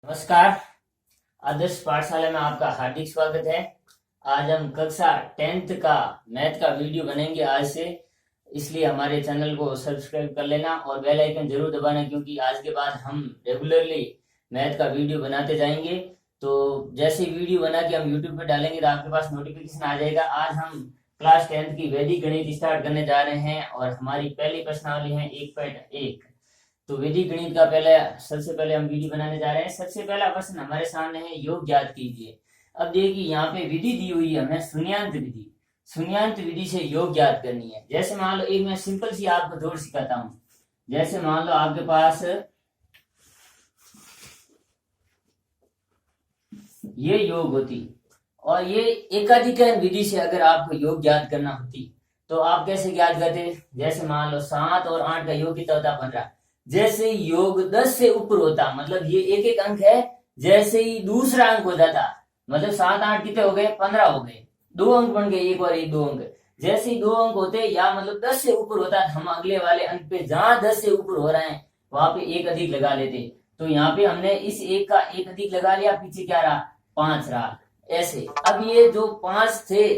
नमस्कार। आदर्श पाठशाला में आपका हार्दिक स्वागत है। आज हम कक्षा 10th का मैथ का वीडियो बनेंगे आज से, इसलिए हमारे चैनल को सब्सक्राइब कर लेना और बेल आइकन जरूर दबाना, क्योंकि आज के बाद हम रेगुलरली मैथ का वीडियो बनाते जाएंगे। तो जैसे वीडियो बना के हम यूट्यूब पे डालेंगे तो आपके पास नोटिफिकेशन आ जाएगा। आज हम क्लास 10th की वैदिक गणित स्टार्ट करने जा रहे हैं और हमारी पहली प्रश्नावली है 1.1। तो वैदिक गणित का सबसे पहले हम विधि बनाने जा रहे हैं। सबसे पहला प्रश्न हमारे सामने है, योग ज्ञात कीजिए। अब देखिए यहाँ पे विधि दी हुई है, हमें शून्यांत विधि। शून्यांत विधि से योग ज्ञात करनी है। जैसे मान लो एक मैं सिंपल सी आपको जोड़ सिखाता हूँ। जैसे मान लो आपके पास ये योग होती और ये एकाधिकरण विधि से अगर आपको योग ज्ञात करना होती तो आप कैसे ज्ञात करते। जैसे मान लो 7 और 8 का योग कितना होता, 15। जैसे योग 10 से ऊपर होता, मतलब ये एक एक अंक है, जैसे ही दूसरा अंक हो जाता, मतलब 7 8 कितने हो गए, 15 हो गए, 2 अंक बन गए, एक और एक 2 अंक। जैसे ही 2 अंक होते या मतलब 10 से ऊपर होता, हम अगले वाले अंक पे जहां 10 से ऊपर हो रहे हैं वहां पे एक अधिक लगा लेते। तो यहाँ पे हमने इस एक का एक अधिक लगा लिया, पीछे क्या रहा, 5 रहा। ऐसे अब ये जो 5 थे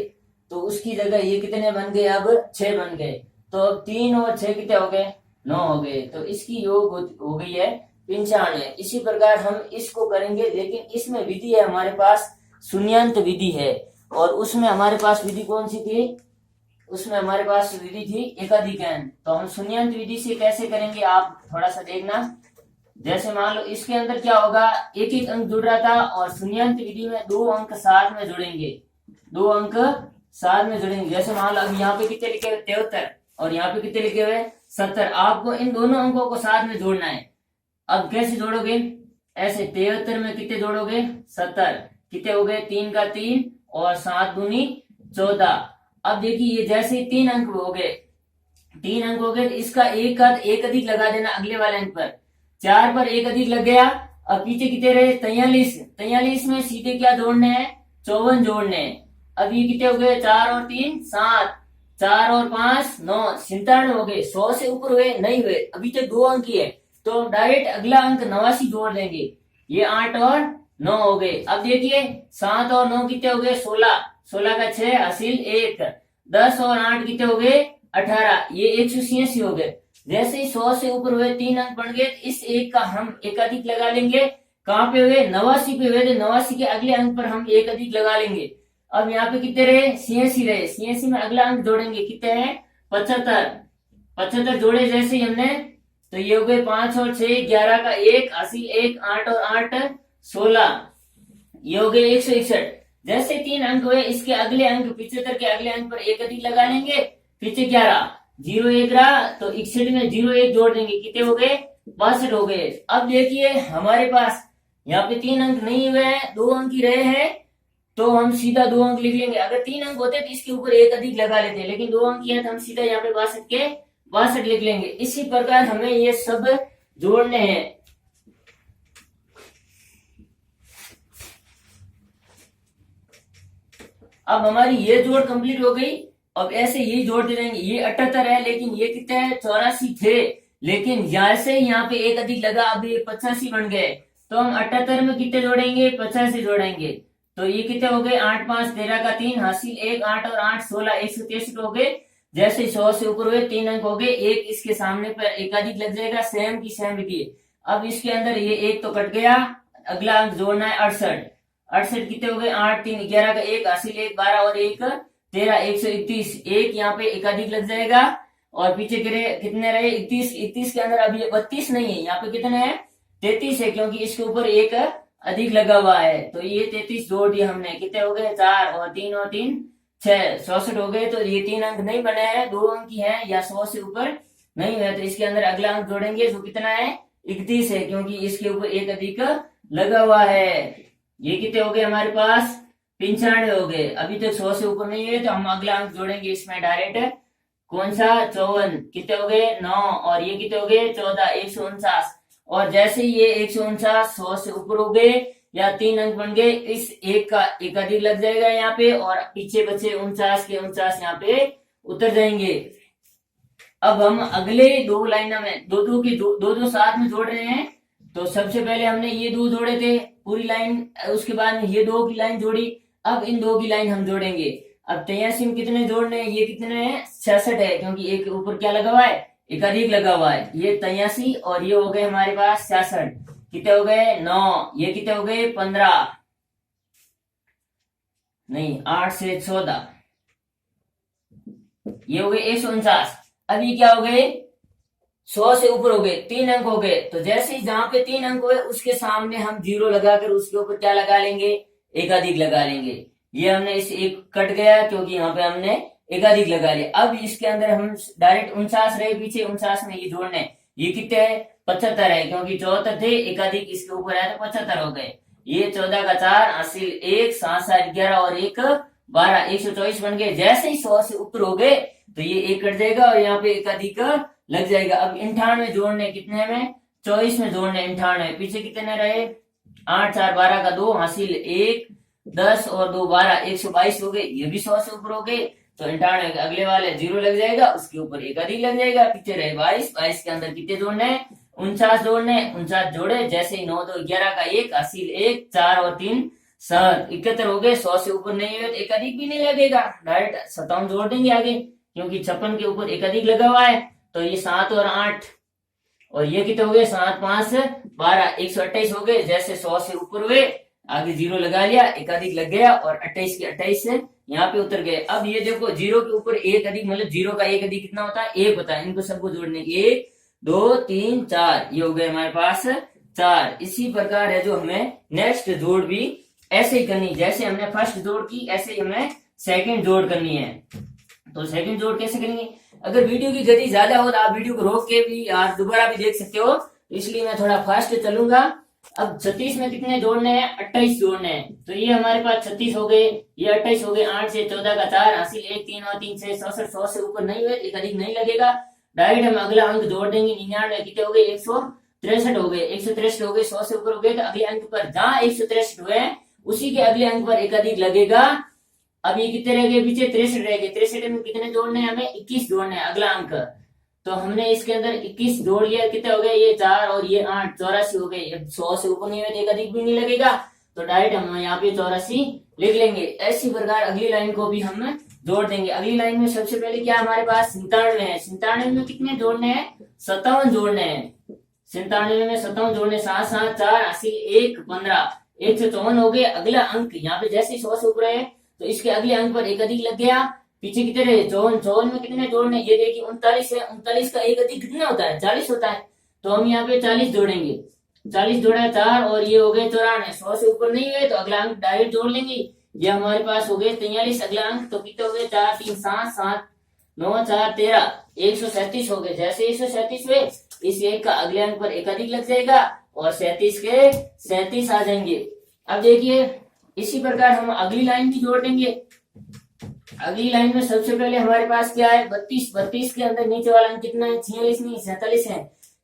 तो उसकी जगह ये कितने बन गए, अब 6 बन गए। तो अब 3 और 6 कितने हो गए, 9 हो गए। तो इसकी योग हो गई है 95। इसी प्रकार हम इसको करेंगे, लेकिन इसमें विधि है हमारे पास शून्यांत विधि है। और उसमें हमारे पास विधि कौन सी थी, उसमें हमारे पास विधि थी एकाधिकरण। तो हम शून्यांत विधि से कैसे करेंगे आप थोड़ा सा देखना। जैसे मान लो इसके अंदर क्या होगा, एक एक अंक जुड़ रहा था और शून्यांत विधि में 2 अंक साथ में जुड़ेंगे, 2 अंक साथ में जुड़ेंगे। जैसे मान लो अब यहाँ पे कितने लिखे हुए, 73, और यहाँ पे कितने लिखे हुए, 70। आपको इन दोनों अंकों को साथ में जोड़ना है। अब कैसे जोड़ोगे, ऐसे 73 में कितने जोड़ोगे, 70, कितने हो गए, 3 का 3 और 7 दूनी 14। अब देखिए ये जैसे ही 3 अंक हो गए, 3 अंक हो गए, तो इसका एक अधिक लगा देना अगले वाले अंक पर। 4 पर एक अधिक लग गया। अब पीछे कितने रहे, 43। 43 में सीधे क्या जोड़ने हैं, 54 जोड़ने हैं। अब ये कितने हो गए, 4 और 3 7, 4 और 5 9, 97 हो गए। 100 से ऊपर हुए नहीं हुए, अभी तक 2 अंक ही है, तो हम डायरेक्ट अगला अंक 89 जोड़ देंगे। ये 8 और 9 हो गए। अब देखिए 7 और 9 कितने हो गए, 16, 16 का 6 हासिल 1, 10 और 8 कितने हो गए, 18, ये 186 हो गए। जैसे ही 100 से ऊपर हुए 3 अंक बन गए, इस एक का हम एक अधिक लगा लेंगे। कहाँ पे हुए, 89 पे हुए, तो 89 के अगले अंक पर हम एक अधिक लगा लेंगे। अब यहाँ पे कितने रहे, 86 रहे। 86 में अगला अंक जोड़ेंगे, कितने हैं, 75। 75 जोड़े जैसे ही हमने, तो ये हो गए 5 और 6 11 का 1 हासिल 1, 8 और 8 16, ये हो गए 161। जैसे 3 अंक हुए, इसके अगले अंक 75 के अगले अंक पर एक अधिक लगा लेंगे। पीछे क्या रहा, 0 1 रहा, तो 61 में 0 1 जोड़ देंगे, कितने हो गए, 62 हो गए। अब देखिए हमारे पास यहाँ पे 3 अंक नहीं हुए हैं, 2 अंक ही रहे हैं, तो हम सीधा 2 अंक लिख लेंगे। अगर 3 अंक होते तो इसके ऊपर एक अधिक लगा लेते, लेकिन 2 अंक है तो हम सीधा यहाँ पे 62 के 62 लिख लेंगे। इसी प्रकार हमें ये सब जोड़ने हैं। अब हमारी ये जोड़ कंप्लीट हो गई। अब ऐसे ये जोड़ते रहेंगे। ये 78 है, लेकिन ये कितने है, 84 थे, लेकिन जैसे यहाँ पे एक अधिक लगा, अब ये 85 बन गए। तो हम 78 में कितने जोड़ेंगे, 85 जोड़ेंगे। तो ये कितने हो गए, 8 5 13 का 3 हासिल 1, 8 और 8 16, 163 हो गए। जैसे 100 से ऊपर हुए 3 अंक हो गए, एक इसके सामने पर एक अधिक लग जाएगा, सेम की सेम विधि। अब इसके अंदर ये एक तो कट गया, अगला अंक जोड़ना है 68। 68 कितने हो गए, 8 3 11 का 1 हासिल 1, 12 और 1 13, 131। एक यहाँ पे एक अधिक लग जाएगा और पीछे कितने रहे, 31। 31 के अंदर अभी 32 नहीं है, यहाँ पे कितने हैं, 33 है, क्योंकि इसके ऊपर एक अधिक लगा हुआ है। तो ये 33 जोड़ दिया हमने, कितने हो गए, 4 और 3 6, 64 हो गए। तो ये 3 अंक नहीं बने हैं, 2 अंक ही है या 100 से ऊपर नहीं है, तो इसके अंदर अगला अंक जोड़ेंगे जो कितना है, 31 है, क्योंकि इसके ऊपर एक अधिक लगा हुआ है। ये कितने हो गए हमारे पास, 95 हो गए। अभी तक 100 से ऊपर नहीं है, तो हम अगला अंक जोड़ेंगे इसमें डायरेक्ट, कौन सा, 54। कितने हो गए, 9, और ये कितने हो गए, 14, 149। और जैसे ही ये 149 100 से ऊपर हो गए या 3 अंक बन गए, इस एक का एक अधिक लग जाएगा यहाँ पे, और पीछे बचे 49 के 49 यहाँ पे उतर जाएंगे। अब हम अगले 2 लाइनों में दो दो साथ में जोड़ रहे हैं। तो सबसे पहले हमने ये दो जोड़े थे पूरी लाइन, उसके बाद में ये दो की लाइन जोड़ी, अब इन दो की लाइन हम जोड़ेंगे। अब 83 में कितने जोड़ने हैं, ये कितने हैं 66 है, क्योंकि एक ऊपर क्या लगा हुआ है, एक अधिक लगा हुआ है। ये 83 और ये हो गए हमारे पास 66, कितने हो गए 9, ये कितने हो गए 15, नहीं 8 से 14, ये हो गए 149। अब ये क्या हो गए 100 से ऊपर हो गए, 3 अंक हो गए। तो जैसे ही जहां पे 3 अंक हुए उसके सामने हम जीरो लगाकर उसके ऊपर क्या लगा लेंगे, एक अधिक लगा लेंगे। ये हमने इस एक कट गया क्योंकि यहाँ पे हमने एक अधिक लगा लिया। अब इसके अंदर हम डायरेक्ट 49 रहे पीछे, 49 में ये जोड़ने, ये कितने है 75 है, क्योंकि 74 थे एक अधिक इसके ऊपर है तो 75 हो गए। ये 14 का 4 हासिल 1, 7 7 11 और 1 12, 124 बन गए। जैसे ही 100 से ऊपर हो गए तो ये एक कट जाएगा और यहाँ पे एक अधिक लग जाएगा। अब 98 जोड़ने, कितने में 24 में जोड़ने 98, पीछे कितने रहे 8 4 12 का 2 हासिल 1 10 और 2 12, 122 हो गए। ये भी 100 से ऊपर हो गए तो 98 अगले वाले जीरो लग जाएगा, उसके ऊपर एक अधिक लग जाएगा। पीछे रहे 22, 22 के अंदर कितने जोड़ने हैं 49 जोड़ने, 49 जोड़े। जैसे ही 9 2 11 का 1 हासिल 1 4 और 3 7, 71 हो गए। 100 से ऊपर नहीं हुए तो एक अधिक भी नहीं लगेगा, डायरेक्ट 57 जोड़ देंगे आगे, क्योंकि 56 के ऊपर एक अधिक लगा हुआ है। तो ये 7 और 8 और ये कितने हो गए 7 5 12, 128 हो गए। जैसे 100 से ऊपर हुए आगे जीरो लगा लिया, एक अधिक लग गया और 28 के 28 से यहाँ पे उतर गए। अब ये देखो जीरो के ऊपर एक अधिक, मतलब जीरो का एक अधिक कितना होता है 1 होता है। इनको सबको जोड़ने 1 2 3 4, ये हो गए हमारे पास 4। इसी प्रकार है जो हमें नेक्स्ट जोड़ भी ऐसे ही करनी, जैसे हमने फर्स्ट जोड़ की ऐसे ही हमें सेकंड जोड़ करनी है। तो सेकंड जोड़ कैसे करेंगे, अगर वीडियो की गति ज्यादा हो तो आप वीडियो को रोक के भी आप दोबारा भी देख सकते हो, इसलिए मैं थोड़ा फास्ट चलूंगा। अब 36 में कितने जोड़ने हैं 28 जोड़ने हैं। तो ये हमारे पास 36 हो गए, ये 28 हो गए। 8 से 14 का 4 हासिल 1 3 और 3 से 66, 100 से ऊपर नहीं हुए एक अधिक नहीं लगेगा, डायरेक्ट हम अगला अंक जोड़ देंगे। 99 कितने हो गए 163 हो गए, 163 हो गए। 100 से ऊपर हो गए तो अगले अंक पर जहां 163 हुए उसी के अगले अंक पर एक अधिक लगेगा। अब ये कितने रह गए पीछे 63 रह गए। 63 में कितने जोड़ने हैं हमें 21 जोड़ने हैं अगला अंक। तो हमने इसके अंदर 21 जोड़ लिया, कितने हो गए ये 4 और ये 8, 84 हो गए। 100 से ऊपर नहीं हुए एक अधिक भी नहीं लगेगा, तो डायरेक्ट हम यहाँ पे 84 लिख लेंगे। ऐसी प्रकार अगली लाइन को भी हम जोड़ देंगे। अगली लाइन में सबसे पहले क्या हमारे पास 97 है। 97 में कितने जोड़ने हैं 57 जोड़ने हैं। 97 में 57 जोड़ने 7 7 4 हासिल 1 15, 154 हो गए। अगला अंक यहाँ पे जैसे 100 से ऊपर है तो इसके अगले अंक पर एक अधिक लग गया। पीछे कितने रहे 54, 54 में कितने जोड़ने, ये देखिए 39 है। 39 का एक अधिक कितना होता है 40 होता है, तो हम यहाँ पे 40 जोड़ेंगे। 40 जोड़ा 4 और ये हो गए 94। 100 से ऊपर नहीं हुए तो अगला अंक डायरेक्ट जोड़ लेंगे। ये हमारे पास हो गए 43 अगला अंक, तो कितने हो गए 4 3 7 7 9 4 13, 137 हो गए। जैसे 137 हुए इस एक का अगले अंक पर एक अधिक लग जाएगा और 37 के 37 आ जाएंगे। अब देखिए इसी प्रकार हम अगली लाइन भी जोड़ देंगे। अगली लाइन में सबसे पहले हमारे पास क्या है 32। 32 के अंदर नीचे वाला अंक कितना है 46 नहीं 47 है,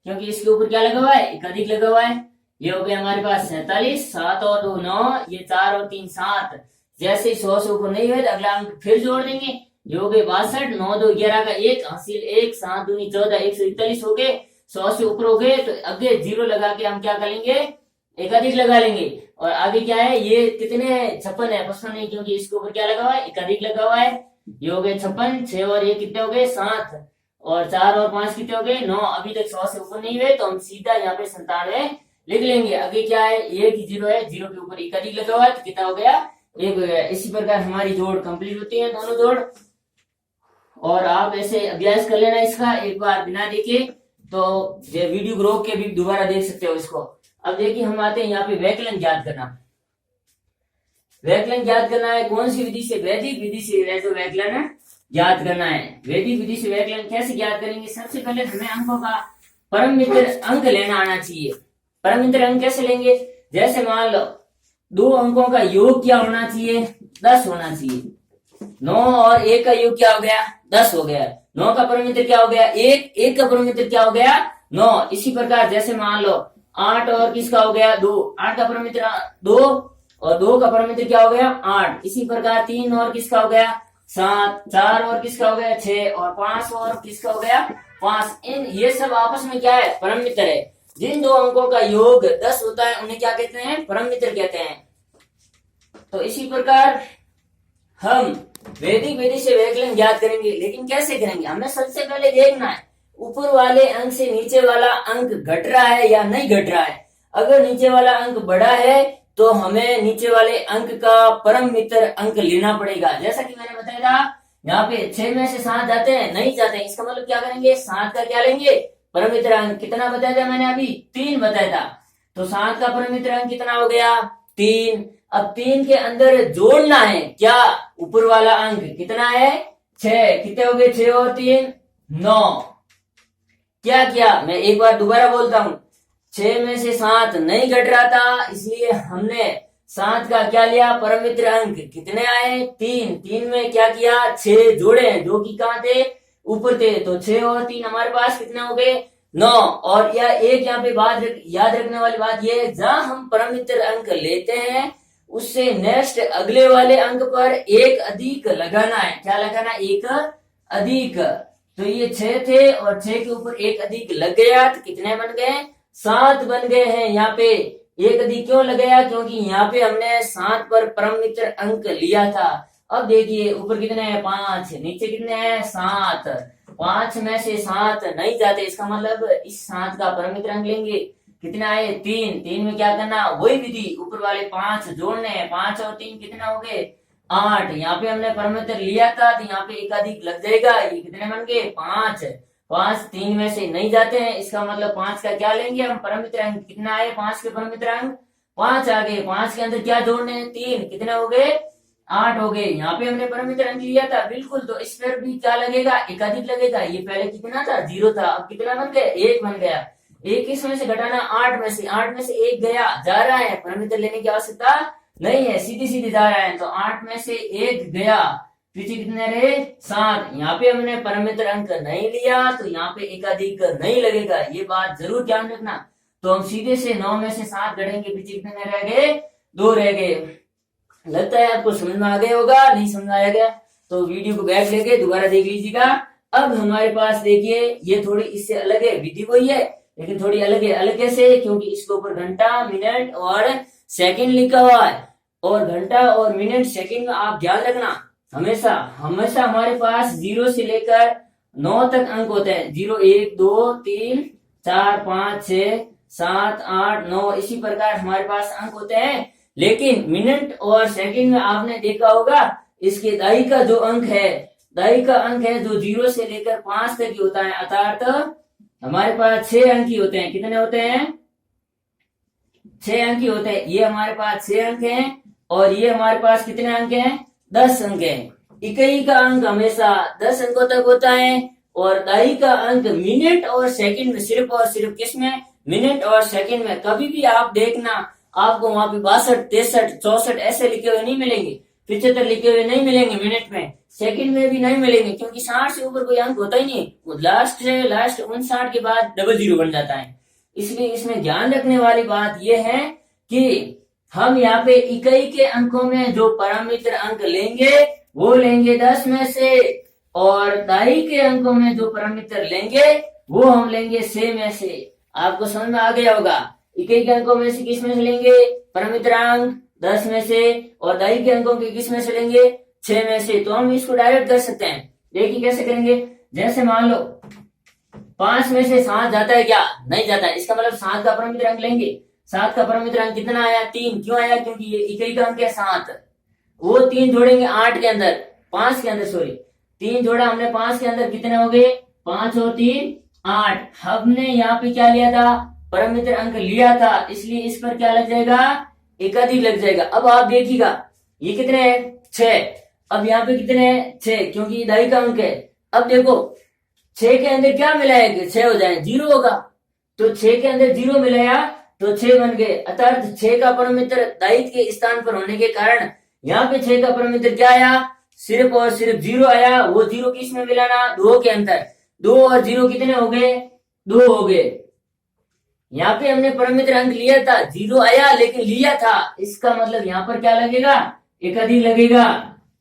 क्योंकि इसके ऊपर क्या लगा हुआ है एक अधिक लगा हुआ है। ये हो गया हमारे पास 47, 7 और 2 9, ये 4 और 3 7। जैसे 100 से ऊपर नहीं हुए तो अगला अंक फिर जोड़ देंगे। ये हो गए 62, 9 2 11 का 1 हासिल 1 7 2 14, 141 हो गए। 100 से ऊपर हो गए तो आगे जीरो लगा के हम क्या करेंगे एक अधिक लगा लेंगे। और आगे क्या है ये कितने 56 है, 55 नहीं क्योंकि इसके ऊपर क्या लगा हुआ है एक अधिक लगा हुआ है। ये हो गए 56, 6 और ये कितने हो गए 7 और 4 और 5 कितने हो गए 9। अभी तक 100 से ऊपर नहीं हुए तो हम सीधा यहाँ पे 97 लिख लेंगे। आगे क्या है ये की जीरो है, जीरो के ऊपर एक अधिक लगा हुआ है तो कितना हो गया 1 हो गया। इसी प्रकार हमारी जोड़ कंप्लीट होती है दोनों जोड़। और आप ऐसे अभ्यास कर लेना इसका एक बार बिना देखे, तो ये वीडियो को रोक के भी दोबारा देख सकते हो इसको। अब देखिए हम आते हैं यहाँ पे वैकलन ज्ञात करना। वैकलन ज्ञात करना है कौन सी विधि से, वैदिक विधि से जो वैकलन ज्ञात करना है। वैदिक विधि से वैकलन कैसे ज्ञात करेंगे, सबसे पहले हमें अंकों का परम मित्र अंक लेना आना चाहिए। परम मित्र अंक कैसे लेंगे, जैसे मान लो 2 अंकों का योग क्या होना चाहिए 10 होना चाहिए। 9 और 1 का योग क्या हो गया 10 हो गया। 9 का परम मित्र क्या हो गया 1, 1 का परम मित्र क्या हो गया 9। इसी प्रकार जैसे मान लो 8 और किसका हो गया 2, 8 का परम मित्र 2 और 2 का परम मित्र क्या हो गया 8। इसी प्रकार 3 और किसका हो गया 7, 4 और किसका हो गया 6 और 5 और किसका हो गया 5। इन ये सब आपस में क्या है परम मित्र है। जिन दो अंकों का योग 10 होता है उन्हें क्या कहते हैं? परम मित्र कहते हैं। तो इसी प्रकार हम वैदिक विधि से व्यवकलन ज्ञात करेंगे, लेकिन कैसे करेंगे? हमें सबसे पहले देखना है ऊपर वाले अंक से नीचे वाला अंक घट रहा है या नहीं घट रहा है। अगर नीचे वाला अंक बड़ा है तो हमें नीचे वाले अंक का परम मित्र अंक लेना पड़ेगा। जैसा कि मैंने बताया था, यहाँ पे 6 में से 7 जाते हैं, नहीं जाते हैं, इसका मतलब क्या करेंगे? 7 का क्या लेंगे? परम मित्र अंक। कितना बताया था मैंने अभी? 3 बताया था। तो 7 का परम मित्र अंक कितना हो गया? 3। अब 3 के अंदर जोड़ना है क्या? ऊपर वाला अंक कितना है? 6। कितने हो गए? 6 और 3 9। क्या किया? मैं एक बार दोबारा बोलता हूं, 6 में से 7 नहीं घट रहा था, इसलिए हमने 7 का क्या लिया? परम मित्र अंक। कितने आए? 3। 3 में क्या किया? 6 जोड़े, जो कि कहाँ थे? ऊपर थे। तो 6 और 3 हमारे पास कितने हो गए? 9। और या एक यहाँ पे बात याद रखने वाली बात यह है, जहां हम परम मित्र अंक लेते हैं उससे नेक्स्ट अगले वाले अंक पर एक अधिक लगाना है। क्या लगाना? एक अधिक। तो ये 6 थे और 6 के ऊपर एक अधिक लग गया, तो कितने बन गए? 7 बन गए हैं। यहाँ पे एक अधिक क्यों लगाया? क्योंकि यहाँ पे हमने 7 पर परम मित्र अंक लिया था। अब देखिए ऊपर कितने हैं? 5, नीचे कितने हैं? 7। 5 में से 7 नहीं जाते, इसका मतलब इस 7 का परम मित्र अंक लेंगे। कितना आए? 3। 3 में क्या करना? वही विधि, ऊपर वाले 5 जोड़ने हैं। 5 और 3 कितना हो गए? 8। यहाँ पे हमने परम मित्र लिया था तो यहाँ पे एक अधिक लग जाएगा। ये कितने बन गए? 5। 5 3 में से नहीं जाते हैं, इसका मतलब 5 का क्या लेंगे हम? परम मित्र अंक। कितना आए? 5 के परम मित्र अंक 5 आ गए। 5 के अंदर क्या जोड़ने हैं? 3। कितने हो गए? 8 हो गए। यहाँ पे हमने परम मित्र अंक लिया था, बिल्कुल। तो इस पर भी क्या लगेगा? एक अधिक लगेगा। ये पहले कितना था? 0 था, अब कितना बन गया? 1 बन गया। 1 इसमें से घटाना 8 में से, 8 में से 1 गया, जा रहा है, परम मित्र लेने की आवश्यकता नहीं है, सीधी सीधी जा रहा है। तो 8 में से 1 गया, पीछे कितने रहे? 7। यहाँ पे हमने परम मित्र अंक नहीं लिया तो यहाँ पे एकाधिक नहीं लगेगा, ये बात जरूर ध्यान रखना। तो हम सीधे से 9 में से 7 गढ़ेंगे, पीछे कितने रह गए? 2 रह गए। लगता है आपको समझ में आ गया होगा। नहीं समझ आया गया तो वीडियो को बैक लेके दोबारा देख लीजिएगा। अब हमारे पास देखिए ये थोड़ी इससे अलग है, विधि वही है लेकिन थोड़ी अलग है। अलग कैसे? क्योंकि इसके ऊपर घंटा, मिनट और सेकंड लिखा हुआ है। और घंटा और मिनट सेकंड में आप ध्यान रखना, हमेशा हमेशा हमारे पास 0 से लेकर 9 तक अंक होते हैं। 0 1 2 3 4 5 6 7 8 9 इसी प्रकार हमारे पास अंक होते हैं। लेकिन मिनट और सेकंड में आपने देखा होगा इसके दाई का जो अंक है, दाई का अंक है जो 0 से लेकर 5 तक ही होता है, अर्थात हमारे पास 6 अंक ही होते हैं। कितने होते हैं? 6 अंक ही होते हैं। ये हमारे पास 6 अंक हैं और ये हमारे पास कितने अंक हैं? 10 अंक हैं। इकाई का अंक हमेशा 10 अंकों तक होता है और दाई का अंक मिनट और सेकंड में, सिर्फ और सिर्फ किसमें? मिनट और सेकंड में। कभी भी आप देखना आपको वहां पे 62 63 64 ऐसे लिखे हुए नहीं मिलेंगे, 75 लिखे हुए नहीं मिलेंगे मिनट में, सेकंड में भी नहीं मिलेंगे, क्योंकि 60 से ऊपर कोई अंक होता ही नहीं। वो लास्ट से लास्ट 59 के बाद डबल 0 बन जाता है। इसलिए इसमें ध्यान रखने वाली बात यह है कि हम यहाँ पे इकाई के अंकों में जो परम मित्र अंक लेंगे वो लेंगे 10 में से, और दाई के अंकों में जो परम मित्र लेंगे वो हम लेंगे 6 में से। आपको समझ में आ गया होगा। इकाई के अंकों में से किस में से लेंगे? परम मित्र अंक 10 में से, और दाई के अंकों के किस में से लेंगे? 6 में से। तो हम इसको डायरेक्ट कर सकते हैं। देखिए कैसे करेंगे। जैसे मान लो 5 में से 7 जाता है क्या? नहीं जाता है, इसका मतलब 7 का परम मित्र अंक लेंगे। 7 का परम मित्र अंक कितना आया? 3। क्यों आया? क्योंकि ये इकाई का अंक है 7। वो 3 जोड़ेंगे 8 के अंदर, 5 के अंदर, सॉरी 3 जोड़ा हमने 5 के अंदर, कितने हो गए? 5 और 3 8। हमने यहाँ पे क्या लिया था? परम मित्र अंक लिया था, इसलिए इस पर क्या लग जाएगा? एकाधिक लग जाएगा। अब आप देखिएगा ये कितने हैं? 6। अब यहाँ पे कितने हैं? 6, क्योंकि ये दाई का अंक है। अब देखो 6 के अंदर क्या मिलाएंगे? 6 हो जाए, 0 होगा। तो 6 के अंदर 0 मिलाया तो 6 बन गए, अर्थात 6 का परम मित्र दायित्व के स्थान पर होने के कारण यहाँ पे 6 का परम मित्र क्या आया? सिर्फ और सिर्फ 0 आया। वो 0 किस में मिलाना? 2 के अंदर। 2 और 0 कितने हो गए? 2 हो गए। यहाँ पे हमने परम मित्र अंक लिया था, 0 आया लेकिन लिया था, इसका मतलब यहाँ पर क्या लगेगा? एकाधिक लगेगा।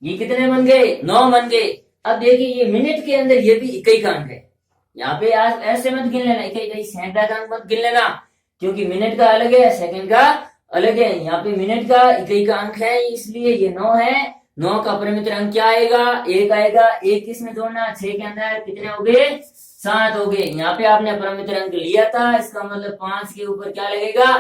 ये कितने बन गए? 9 बन गए। अब देखिए ये मिनट के अंदर ये भी इकाई का अंक है, यहाँ पे ऐसे मत गिन लेना, इकाई सैकड़ा का अंक मत गिन लेना, क्योंकि मिनट का अलग है, सेकंड का अलग है। यहाँ पे मिनट का इकाई का अंक है, इसलिए ये 9 है। 9 का परिमित अंक क्या आएगा? 1 आएगा। 1 किस में जोड़ना? 6 के अंदर कितने हो गए? 7 हो गए। यहाँ पे आपने परिमित अंक लिया था, इसका मतलब 5 के ऊपर क्या लगेगा?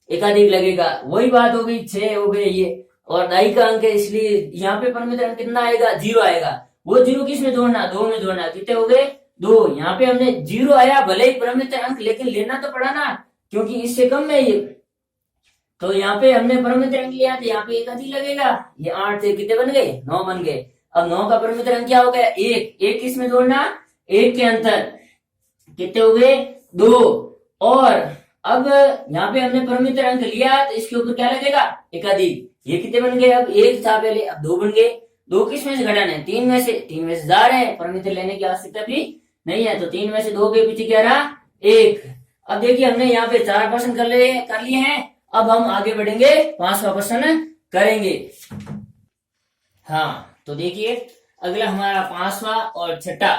एकाधिक लगेगा। वही बात हो गई, 6 हो गए ये, और दाई का अंक है, इसलिए यहाँ पे परिमित अंक कितना आएगा? 0 आएगा। वो 0 किस में जोड़ना? 2 में जोड़ना। कितने हो गए? 2। यहाँ पे हमने 0 आया, भले ही परिमित अंक, लेकिन लेना तो पड़ा ना, क्योंकि इससे कम है ये। तो यहाँ पे हमने परिमित अंक लिया, तो यहाँ पे एक अधिक लगेगा। ये 8 से कितने बन गए? 9 बन गए। अब 9 का परिमित अंक क्या हो गया? 1। 1 किस में जोड़ना? 1 के अंतर कितने हो गए? 2। और अब यहाँ पे हमने परिमित अंक लिया, तो इसके ऊपर क्या लगेगा? एकाधिक। ये कितने बन गए? अब 1 था पहले, अब 2 बन गए। 2 किस में से घटाना है? 3 में से। 3 में से जा रहे हैं, परिमित लेने की आवश्यकता भी नहीं है, तो 3 में से 2 के पीछे क्या रहा? 1। अब देखिए हमने यहाँ पे 4 प्रश्न कर लिए हैं। अब हम आगे बढ़ेंगे, 5वां प्रश्न करेंगे। हाँ, तो देखिए अगला हमारा 5वां और छठा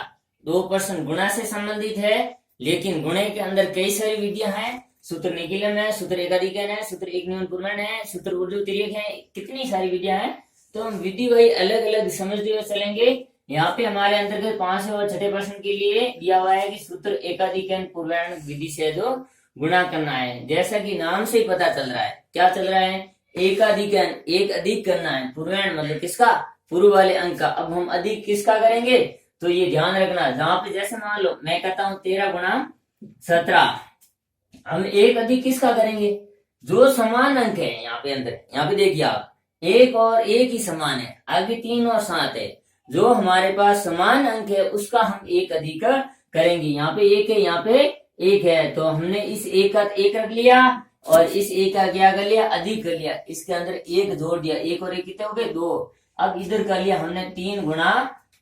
2 प्रश्न गुणा से संबंधित है, लेकिन गुणे के अंदर कई सारी विधियां हैं। सूत्र निकीलन है, सूत्र एकाधिकरण है, सूत्र एक न्यून पूर्वण है, सूत्र ऊर्ध्व तिर्यक है, कितनी सारी विधियां हैं। तो हम विधि वही अलग अलग समझते हुए चलेंगे। यहाँ पे हमारे अंतर्गत 5वें और छठे प्रश्न के लिए दिया हुआ है कि सूत्र एकाधिकरण पूर्वण विधि से जो गुणा करना है। जैसा कि नाम से ही पता चल रहा है, क्या चल रहा है? एकाधिकरण, एक अधिक करना है। पूर्वण मतलब किसका? पूर्व वाले अंक का। अब हम अधिक किसका करेंगे? तो ये ध्यान रखना, जहां पे जैसे मान लो मैं कहता हूं 13 गुणा 17, हम एक अधिक किसका करेंगे? जो समान अंक है यहाँ पे अंदर। यहाँ पे देखिए आप, 1 और 1 ही समान है, आगे 3 और 7 है। जो हमारे पास समान अंक है उसका हम एक अधिक करेंगे। यहाँ पे 1 है, यहाँ पे 1 है, तो हमने इस 1 का 1 रख लिया और इस 1 का क्या कर लिया? अधिक कर लिया। इसके अंदर 1 जोड़ दिया, 1 और 1 कितने हो गए? 2। अब इधर कर लिया हमने 3 गुणा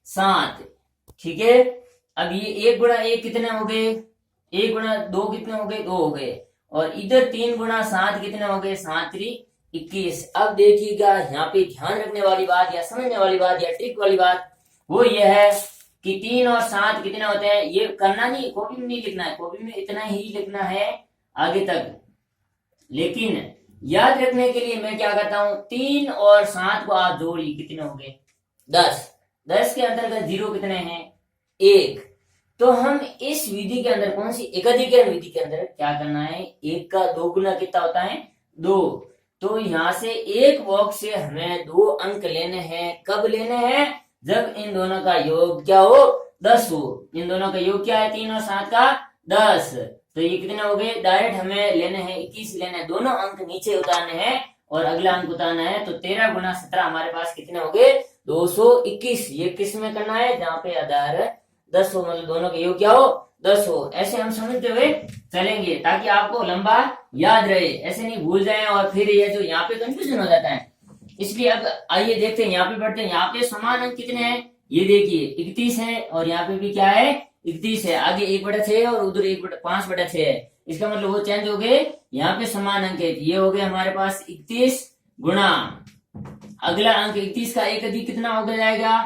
7, ठीक है। अब ये 1 गुणा 1 कितने हो गए? 1 गुणा 2 कितने हो गए? 2 हो गए। और इधर 3 गुणा 7 कितने हो गए? 7 3 21। अब देखिएगा यहाँ पे ध्यान रखने वाली बात या समझने वाली बात या ट्रिक वाली बात वो ये है कि 3 और 7 कितने होते हैं? ये करना नहीं, कॉपी में नहीं लिखना है, कॉपी में इतना ही लिखना है आगे तक। लेकिन याद रखने के लिए मैं क्या करता हूं, 3 और 7 को आप जोड़िए, कितने हो गए? 10। 10 के अंतर्गत 0 कितने हैं? 1। तो हम इस विधि के अंदर, कौन सी? एकाधिकरण विधि के अंदर क्या करना है? 1 का 2 गुना कितना होता है? 2। तो यहाँ से एक बॉक्स से हमें 2 अंक लेने हैं। कब लेने हैं? जब इन दोनों का योग क्या हो? 10 हो। इन दोनों का योग क्या है? 3 और 7 का 10। तो ये कितने हो गए? डायरेक्ट हमें लेने हैं 21 लेने हैं। दोनों अंक नीचे उतारने हैं और अगला अंक उतारना है। तो 13 गुना 17 हमारे पास कितने हो गए? 221। ये किस में करना है? जहाँ पे आधार 10 हो, मतलब दोनों का योग क्या हो? 10 हो। ऐसे हम समझते हुए चलेंगे ताकि आपको लंबा याद रहे, ऐसे नहीं भूल जाए और फिर ये जो यहाँ पे कंफ्यूजन हो जाता है। इसलिए अब आइए देखते हैं, यहाँ पे बढ़ते हैं। यहाँ पे समान अंक कितने हैं? ये देखिए 31 है, और यहाँ पे भी क्या है? 31 है। आगे 1/6 और उधर 5/6 है। इसका मतलब वो चेंज हो गए, यहाँ पे समान अंक है। ये हो गए हमारे पास 31 गुणा अगला अंक 31 का एक अधिक कितना हो जाएगा?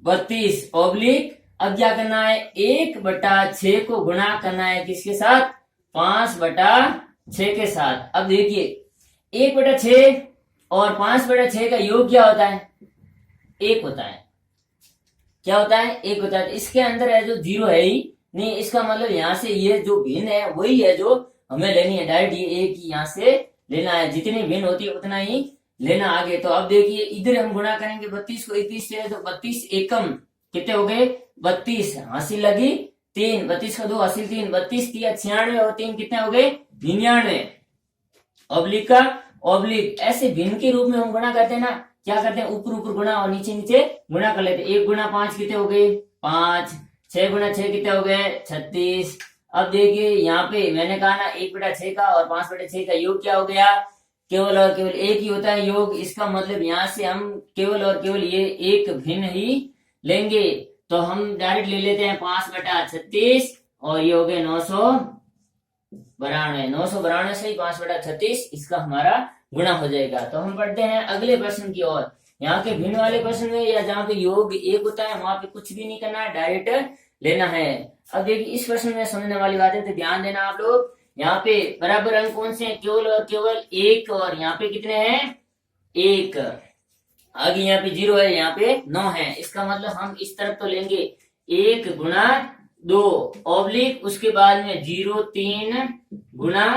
32 ऑब्लिक। अब क्या करना है? 1/6 को गुणा करना है किसके साथ? 5/6 के साथ। अब देखिए 1/6 और 5/6 का योग क्या होता है? 1 होता है। क्या होता है? 1 होता है। इसके अंदर है जो 0 है ही नहीं, इसका मतलब यहाँ से ये जो भिन्न है वही है जो हमें लेनी है। डायरेक्ट ये 1 ही यहाँ से लेना है, जितनी भिन्न होती है उतना ही लेना आगे। तो अब देखिए इधर हम गुणा करेंगे 32 को 31 से, तो 32 एकम कितने हो गए? 32। हासिल लगी 3, 32 का 2 हासिल 3, 32 3 96 और 3 कितने हो गए? 99। ऑब्लिक का ऑब्लिक ऐसे भिन्न के रूप में हम गुणा करते हैं ना, क्या करते हैं? ऊपर ऊपर गुणा और नीचे नीचे गुणा कर लेते हैं। 1 गुणा 5 कितने हो गए? 5। 6 गुणा 6 कितने हो गए? 36। अब देखिए यहाँ पे मैंने कहा ना 1/6 का और 5/6 का योग क्या हो गया? केवल और केवल 1 ही होता है योग। इसका मतलब यहाँ से हम केवल और केवल ये एक भिन्न ही लेंगे। तो हम डायरेक्ट ले लेते हैं 5/36 और ये हो गए 992। 992 से ही 5/36 इसका हमारा गुणा हो जाएगा। तो हम बढ़ते हैं अगले प्रश्न की ओर। यहाँ के भिन्न वाले क्वेश्चन में या जहाँ पे योग एक होता है वहां पे कुछ भी नहीं करना है, डायरेक्ट लेना है। अब देखिए इस प्रश्न में समझने वाली बात है, तो ध्यान देना आप लोग। यहाँ पे बराबर अंक कौन से हैं? केवल और केवल एक, और यहाँ पे कितने हैं? एक। आगे यहाँ पे 0 है, यहाँ पे 9 है। इसका मतलब हम इस तरफ तो लेंगे 1 गुणा 2 ऑब्लिक उसके बाद में 0 3 गुणा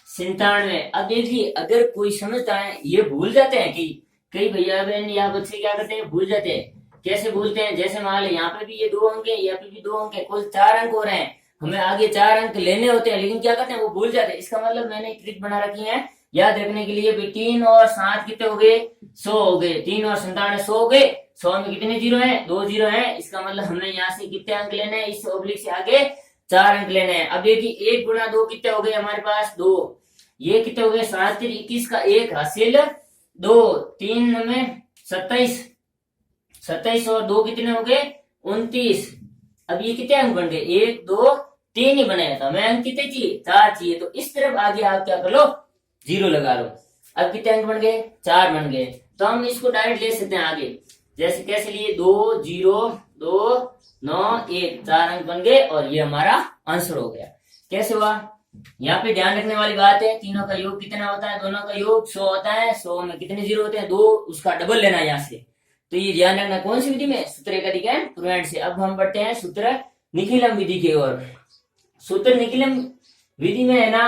97। अब देखिए अगर कोई समझता है, ये भूल जाते हैं कि कई भैया बहन या बच्चे क्या करते हैं, भूल जाते हैं। कैसे भूलते हैं? जैसे मान लो यहाँ पे भी ये 2 अंक है, यहाँ पे भी 2 अंक है, कुल 4 अंक हो रहे हैं, हमें आगे 4 अंक लेने होते हैं, लेकिन क्या करते हैं वो भूल जाते हैं। इसका मतलब मैंने एक ट्रिक बना रखी है याद रखने के लिए। 3 और 7 कितने हो गए? 100 हो गए। 3 और 97 100 हो गए। 100 में कितने जीरो हैं? 2 जीरो हैं। इसका मतलब हमें यहाँ से कितने अंक लेने हैं? इस ऑब्लिक से आगे 4 अंक लेने हैं। अब देखिए 1 गुणा 2 कितने हो गए हमारे पास? 2। ये कितने हो गए? 7 3 21 का 1 हासिल 2, 3 में 27, 27 और 2 कितने हो गए? 29। अब ये कितने अंक बन गए? 1 2 3 ही बनाया था, हमें अंक कितने चाहिए? 4 चाहिए। तो इस तरफ आगे आप क्या कर लो? 0 लगा लो। अब कितने अंक बन गए? 4 बन गए। तो हम इसको डायरेक्ट ले सकते हैं आगे। जैसे कैसे लिए? 2 0 2 9 1, 4 अंक बन गए और ये हमारा आंसर हो गया। कैसे हुआ? यहाँ पे ध्यान रखने वाली बात है, तीनों का योग कितना होता है? दोनों का योग 100 होता है। 100 में कितने जीरो होते हैं? 2, उसका डबल लेना है यहाँ से। तो ये ध्यान रखना कौन सी विधि में? सूत्र एकाधिकरण प्रूवेंट से। अब हम बढ़ते हैं सूत्र निखिलम विधि की ओर। सूत्र निखिलम विधि में है ना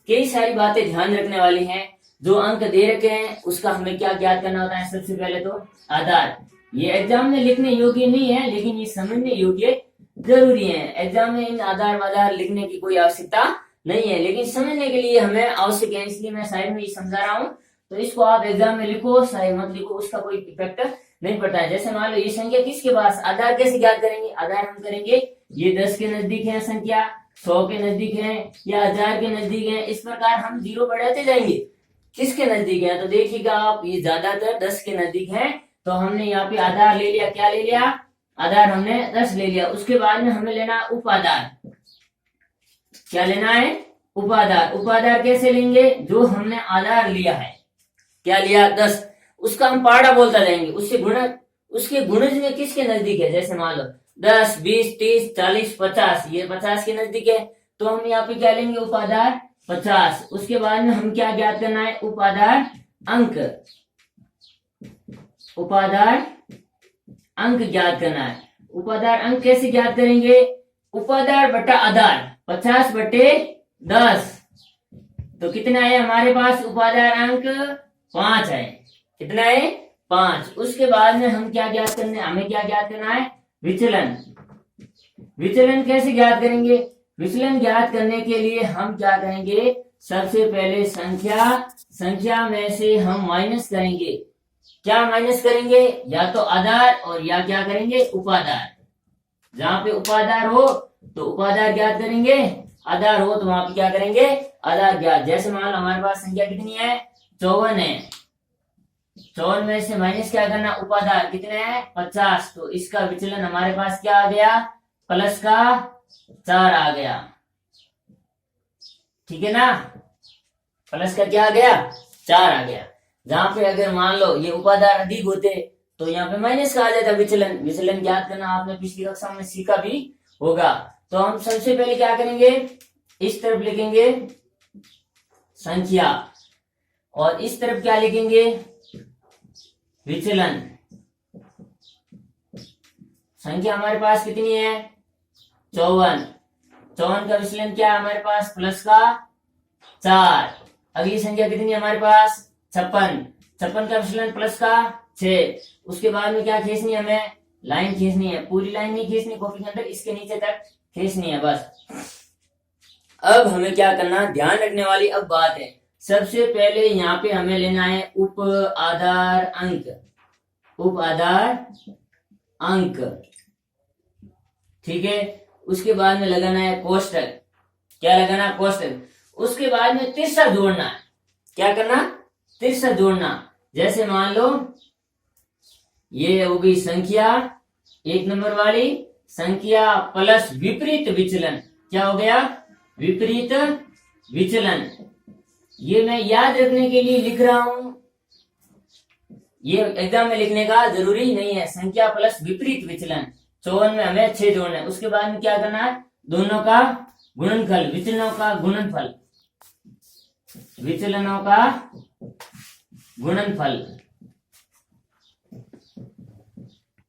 कई सारी बातें ध्यान रखने वाली हैं। जो अंक दे रखे हैं उसका हमें क्या ज्ञात करना होता है? सबसे पहले तो आधार। ये एग्जाम में लिखने योग्य नहीं है, लेकिन ये समझने योग्य जरूरी है। एग्जाम में इन आधार वाधार लिखने की कोई आवश्यकता नहीं है, लेकिन समझने के लिए हमें आवश्यक है, इसलिए मैं साइड में ये समझा रहा हूँ। तो इसको आप एग्जाम में लिखो, साइड मत लिखो, उसका कोई इफेक्ट नहीं पड़ता है। जैसे मान लो ये संख्या किसके पास? आधार कैसे ज्ञात करेंगे? आधार हम करेंगे ये 10 के नजदीक है संख्या, 100 के नजदीक है या 1000 के नजदीक है। इस प्रकार हम 0 बढ़ाते जाएंगे। किसके नजदीक है? तो देखिएगा आप, ये ज्यादातर 10 के नजदीक है। तो हमने यहाँ पे आधार ले लिया। क्या ले लिया? आधार हमने 10 ले लिया। उसके बाद में हमें लेना उपाधार। क्या लेना है? उपाधार। उपाधार कैसे लेंगे? जो हमने आधार लिया है, क्या लिया? 10, उसका हम पाड़ा बोलता जाएंगे। उससे गुणा, उसके गुणज में किसके नजदीक है? जैसे मान लो 10 20 30 40 50, ये 50 के नजदीक है। तो हम यहाँ पे क्या लेंगे? उपाधार 50। उसके बाद में हम क्या ज्ञात करना है? उपाधार अंक। उपाधार अंक ज्ञात करना है। उपाधार अंक कैसे ज्ञात करेंगे? उपाधार बटा आधार, 50 बटे 10। तो कितना है हमारे पास? उपाधार अंक 5 है। कितना है? 5। उसके बाद में हम क्या ज्ञात करना है? हमें क्या ज्ञात करना है? विचलन। विचलन कैसे ज्ञात करेंगे? विचलन ज्ञात करने के लिए हम क्या करेंगे? सबसे पहले संख्या में से हम माइनस करेंगे। क्या माइनस करेंगे? या तो आधार और या क्या करेंगे? उपाधार। जहां पे उपाधार हो तो उपाधार ज्ञात करेंगे, आधार हो तो वहां पे क्या करेंगे? आधार ज्ञात। जैसे मान लो हमारे पास संख्या कितनी है? 54 है। 54 में से माइनस क्या करना? उपाधार। कितने हैं? 50। तो इसका विचलन हमारे पास क्या आ गया? प्लस का 4 आ गया। ठीक है ना? प्लस का क्या आ गया? 4 आ गया। जहां पे अगर मान लो ये उपाधार अधिक होते तो यहाँ पे माइनस का आ जाता विचलन। विचलन ज्ञात करना आपने पिछली कक्षा में सीखा भी होगा। तो हम सबसे पहले क्या करेंगे? इस तरफ लिखेंगे संख्या और इस तरफ क्या लिखेंगे? विचलन। संख्या हमारे पास कितनी है? 54। 54 का विचलन क्या है हमारे पास? प्लस का 4। अगली संख्या कितनी है हमारे पास? 56। 56 का विचलन प्लस का 6। उसके बाद में क्या खींचनी है? हमें लाइन खींचनी है। पूरी लाइन नहीं खींचनी, कॉपी के अंदर इसके नीचे तक खींचनी है बस। अब हमें क्या करना? ध्यान रखने वाली अब बात है। सबसे पहले यहाँ पे हमें लेना है उप आधार अंक। उप आधार अंक, ठीक है। उसके बाद में लगाना है कोष्टक। क्या लगाना? कोष्टक। उसके बाद में तिरछा जोड़ना है। क्या करना? तिरछा जोड़ना। जैसे मान लो ये हो गई संख्या 1 नंबर वाली संख्या प्लस विपरीत विचलन। क्या हो गया? विपरीत विचलन। ये मैं याद रखने के लिए लिख रहा हूं। ये एग्जाम में लिखने का जरूरी नहीं है। संख्या प्लस विपरीत विचलन, 54 में हमें 6 जोड़ना है। उसके बाद में क्या करना है, दोनों का गुणनफल, विचलनों का गुणनफल, विचलनों का गुणनफल।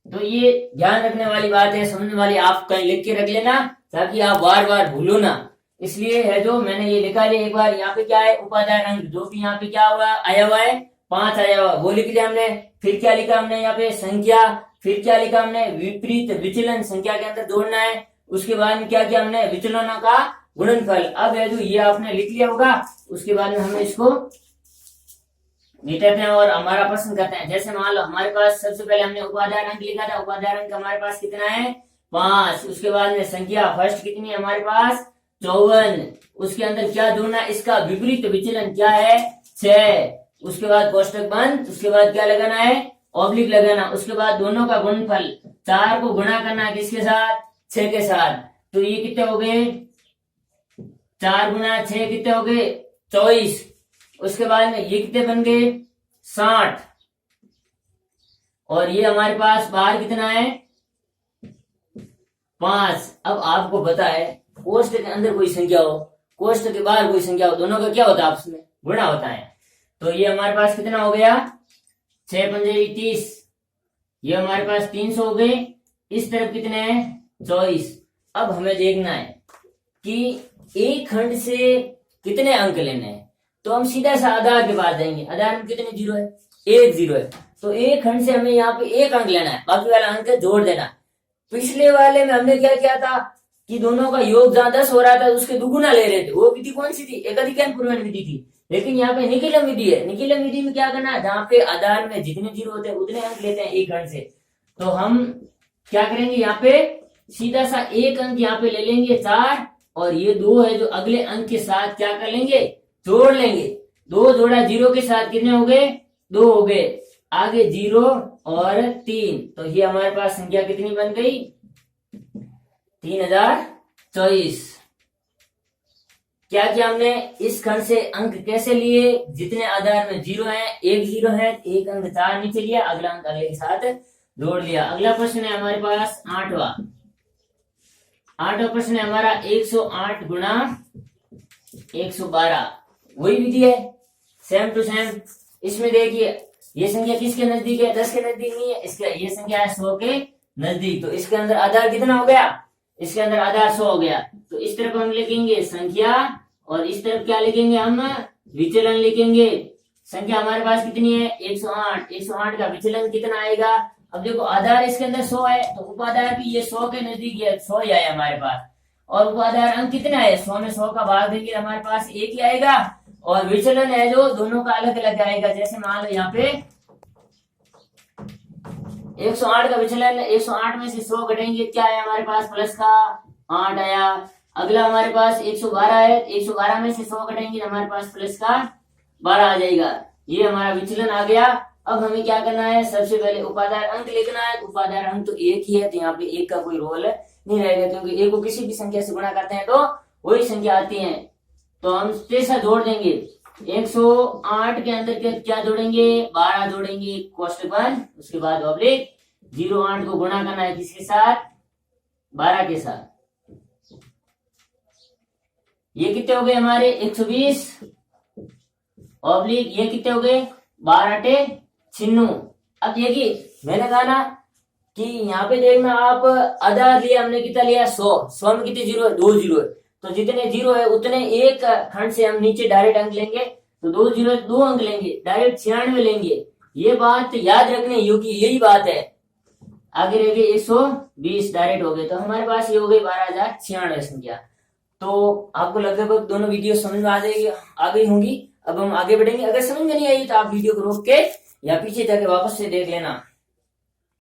तो ये ध्यान रखने वाली बात है, समझने वाली, आप कहीं लिख के रख लेना ताकि आप बार बार भूलो ना। इसलिए है जो मैंने ये लिखा है, एक बार यहाँ पे क्या है, उपादाय अंक, जो भी यहाँ पे क्या हुआ आया हुआ है 5 आया हुआ, वो लिख लिया हमने। फिर क्या लिखा हमने यहाँ पे, संख्या। फिर क्या लिखा हमने, विपरीत विचलन, संख्या के अंदर जोड़ना है। उसके बाद में क्या किया हमने, विचलनों का गुणनफल। अब है जो ये आपने लिख लिया होगा, उसके बाद में हमें इसको मिटाते हैं और हमारा प्रश्न करते हैं। जैसे मान लो हमारे पास सबसे पहले हमने उपादाय अंक लिखा था, उपादाय अंक हमारे पास कितना है, 5। उसके बाद में संख्या फर्स्ट कितनी है हमारे पास, 54। उसके अंदर क्या जोड़ना, इसका विपरीत विचलन क्या है, 6। उसके बाद कोष्टक बंद, उसके बाद क्या लगाना है, ऑब्लिक लगाना। उसके बाद दोनों का गुणनफल, 4 को गुणा करना है किसके साथ, 6 के साथ। तो ये कितने हो गए, 4 गुना 6 कितने हो गए, 24। उसके बाद में ये कितने बन गए, 60। और ये हमारे पास बाहर कितना है, 5। अब आपको पता है कोष्टक के अंदर कोई संख्या हो, कोष्टक के बाहर कोई संख्या हो, दोनों का क्या होता है आपस में गुणा होता है। तो ये हमारे पास कितना हो गया, 6 पंजे 30। ये हमारे पास 300 हो गए। इस तरफ कितने हैं, 24। अब हमें देखना है कि एक खंड से कितने अंक लेने हैं। तो हम सीधा सा आधार के पास जाएंगे, आधार में कितने जीरो है, 1 जीरो है। तो एक खंड से हमें यहाँ पे 1 अंक लेना है, बाकी वाला अंक जोड़ देना। पिछले वाले में हमने क्या किया था कि दोनों का योग जहां 10 हो रहा था उसके दुगुना ले रहे थे। वो विधि कौन सी थी, एकाधिकरण पूर्वण विधि थी। लेकिन यहाँ पे निकिलम विधि है। निकिलम विधि में क्या करना है, जहाँ पे आधार में जितने जीरो होते हैं उतने अंक लेते हैं एक खंड से। तो हम क्या करेंगे, यहाँ पे सीधा सा 1 अंक यहाँ पे ले लेंगे 4, और ये 2 है जो अगले अंक के साथ क्या कर लेंगे, जोड़ लेंगे। 2 जोड़ा 0 के साथ कितने हो गए, 2 हो गए। आगे 0 और 3, तो ये हमारे पास संख्या कितनी बन गई, 3024। क्या किया हमने, इस खंड से अंक कैसे लिए, जितने आधार में 0 है, 1 0 है, 1 अंक 4 नीचे लिया, अगला अंक अगले के साथ जोड़ लिया। अगला प्रश्न है हमारे पास 8वां प्रश्न है हमारा 108 गुणा 112। वही विधि है, सेम टू सेम। इसमें देखिए ये संख्या किसके नजदीक है, 10 के नजदीक नहीं है, इसके ये संख्या है 100 के नजदीक। तो इसके अंदर आधार कितना हो गया, इसके अंदर आधार 100 हो गया। तो इस तरफ हम लिखेंगे संख्या और इस तरफ क्या लिखेंगे, हम विचलन लिखेंगे। संख्या हमारे पास कितनी है, 108। 108 का विचलन कितना आएगा। अब देखो आधार इसके अंदर 100 है, तो उपाधार भी ये 100 के नजदीक है, 100 ही आया हमारे पास। और उपाधार अंक कितना है, 100 में 100 का भाग देंगे हमारे पास 1 ही आएगा। और विचलन है जो दोनों का अलग अलग आएगा। जैसे मान लो यहाँ पे 108 का विचलन, 108 में से 100 घटेंगे, क्या है हमारे पास, प्लस का 8 आया। अगला हमारे पास 112 है, 112 में से 100 घटेंगे, हमारे पास प्लस का 12 आ जाएगा। ये हमारा विचलन आ गया। अब हमें क्या करना है, सबसे पहले उपादार अंक लिखना है। उपादार अंक तो 1 ही है, तो यहाँ पे 1 का कोई रोल नहीं रहेगा, क्योंकि 1 को किसी भी संख्या से गुणा करते हैं तो वही संख्या आती है। तो हम कैसा जोड़ देंगे, 108 के अंदर क्या जोड़ेंगे, 12 जोड़ेंगे कोष्टक बंद, उसके बाद ऑब्लिक 08 को गुणा करना है किसके साथ, 12 के साथ। ये कितने हो गए हमारे 120 ऑब्लिक ये कितने हो गए 12 टे 96। अब देखिए मैंने कहा ना कि यहाँ पे देखना आप आधा लिया हमने, कितना लिया 100 में कितने जीरो है, 2 जीरो है। तो जितने जीरो है उतने एक खंड से हम नीचे डायरेक्ट अंक लेंगे, तो 2 जीरो 2 अंक लेंगे, डायरेक्ट 96 लेंगे। ये बात याद रखने योग्य यही बात है। आगे रह गए 120 डायरेक्ट हो गए, तो हमारे पास ये हो गई 12,096 संख्या। तो आपको लगभग दोनों वीडियो समझ में आ गई होंगी। अब हम आगे बढ़ेंगे। अगर समझ में नहीं आई तो आप वीडियो को रोक के या पीछे जाके वापस से देख लेना।